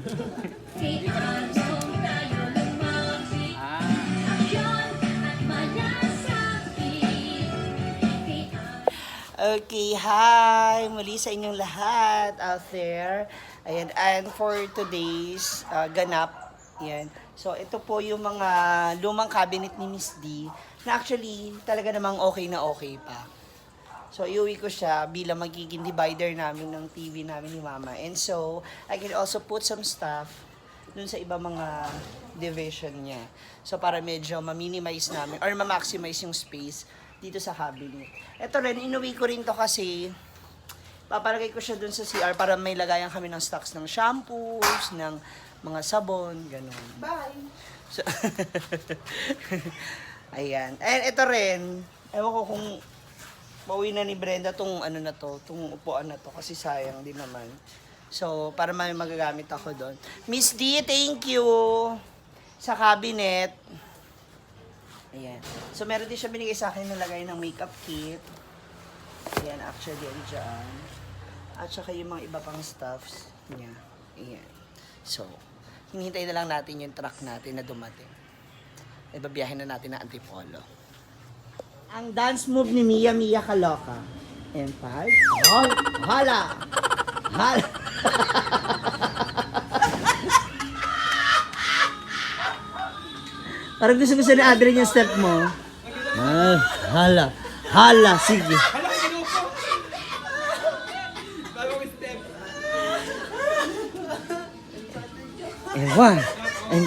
Okay, hi! Muli sa inyong lahat out there. Ayan, and for today's ganap, yan. So, ito po yung mga lumang cabinet ni Miss D na actually talaga namang okay na okay pa. So, iuwi ko siya bilang magiging divider namin ng TV namin ni Mama. And so, I can also put some stuff dun sa iba mga division niya. So, para medyo ma-minimize namin or ma-maximize yung space dito sa cabinet. Ito rin, inuwi ko rin to kasi papalagay ko siya dun sa CR para may lagayan kami ng stocks ng shampoos, ng mga sabon, gano'n. Bye! So, ayan. And ito rin, ewan ko kung pauwi na ni Brenda tong ano na to, tong upuan na to kasi sayang din naman. So, para may magagamit ako doon. Miss D, thank you sa cabinet. Ayan. So, meron din siya binigay sa akin na lagay ng makeup kit. Ayan, actually, yan dyan. At saka yung mga iba pang stuffs niya. Ayan. So, hinihintay na lang natin yung truck natin na dumating. E, babiyahin na natin na Antipolo. Ang dance move ni Mia Kaloka. And 5. Oh, hala! Hala! Parang gusto ni Adrian yung step mo. Ah, hala. Hala, sige. And 1. And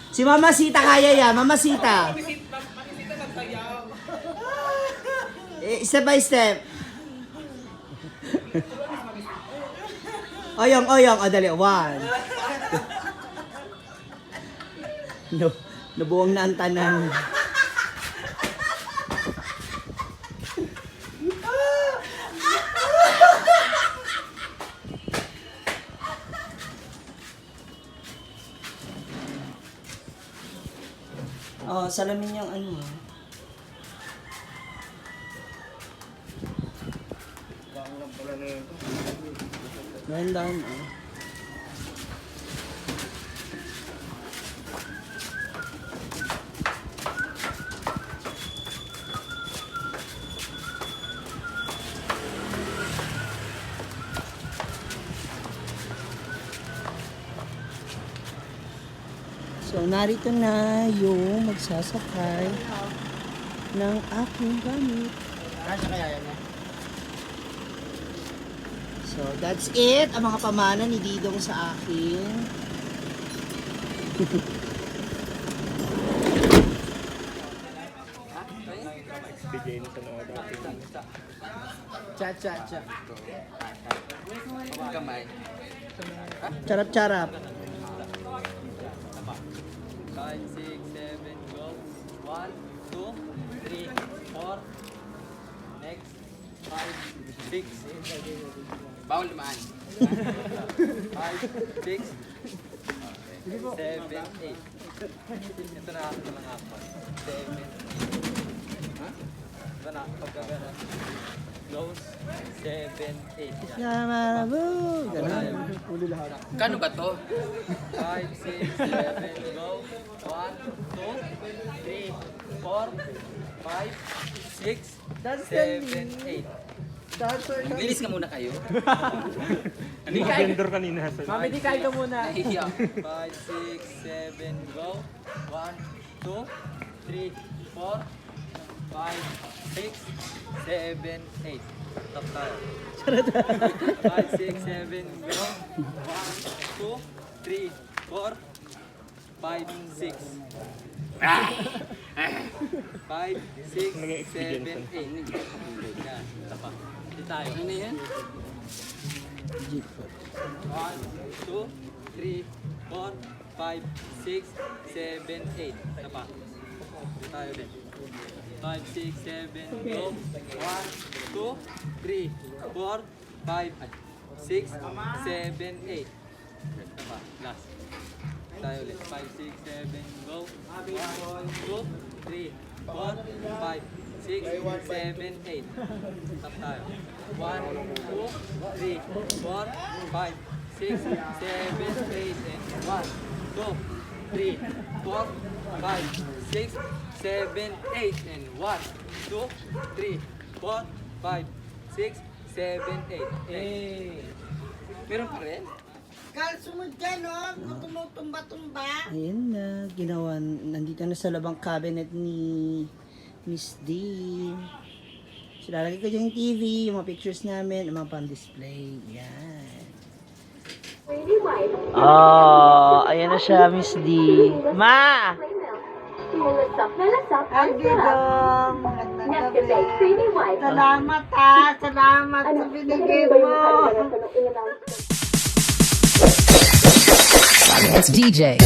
si Mama Sita kaya yan, Mama Sita. Step by step. Oyong, o dali. 1. No, nabuwang na ang tanan. Oh, salamin yung ano. Dahan-dahan, oh. So, narito na yung magsasakay ng aking gamit. Kasya kaya yan, So, that's it. Ang mga pamana ni Didong sa akin. Cha. Charap. 5, 6, 7, go. 1, 2, 3, 4. Next. 5, 6. Bawal naman. 5, 6, 7, 8. Ito na ako lang ako. 7. Ito na, pagkagana. Close. 7, 8. Kano ba to? 5, 6, 7, go. 1, 2, 3, 4, 5, 6, 7, 8. Maglinis ka muna kayo. Hindi ka vendor kanina. Mami, di kayo muna. 5, 6, 7, go. 1, 2, 3, 4, 5, 6, 7, 8. Stop tayo. 5, 6, 7, go. 1, 2, 3, 4, 5, 6. 5, 6, 7, 8. Yan, tapa. Hindi tayo. Ano yan? 1, 2, 3, 4, 5, 6, 7, 8. Tapa. Tayo din. 5, 6, 7, go. 1, 2, 3, 4, 5, 6, 7, 8. Tapa. Last. Tayo ulit. 5, 6, 7, go. 2, 3, 4, 5, 6, 7, 8. Stop tayo. 1, 2, 3, 4, 5, 6, 7, 8, and 1, 2, 3, 4, 5, 6, 7, 8, and 1, 2, 3, 4, 5, 6, 7, 8. Eh, meron pa rin? Carl, sunod dyan, oh. Tumutumba-tumba. Ayan na, ginawa, nandito na sa labang cabinet ni Miss D. So, lalagay ko dyan yung TV, yung mga pictures namin, yung mga pang-display. Yan. Ayan na siya, Miss D. Ma! Ang gidong. Magandang gabi. Salamat, ha. Salamat sa binigay mo. It's DJ.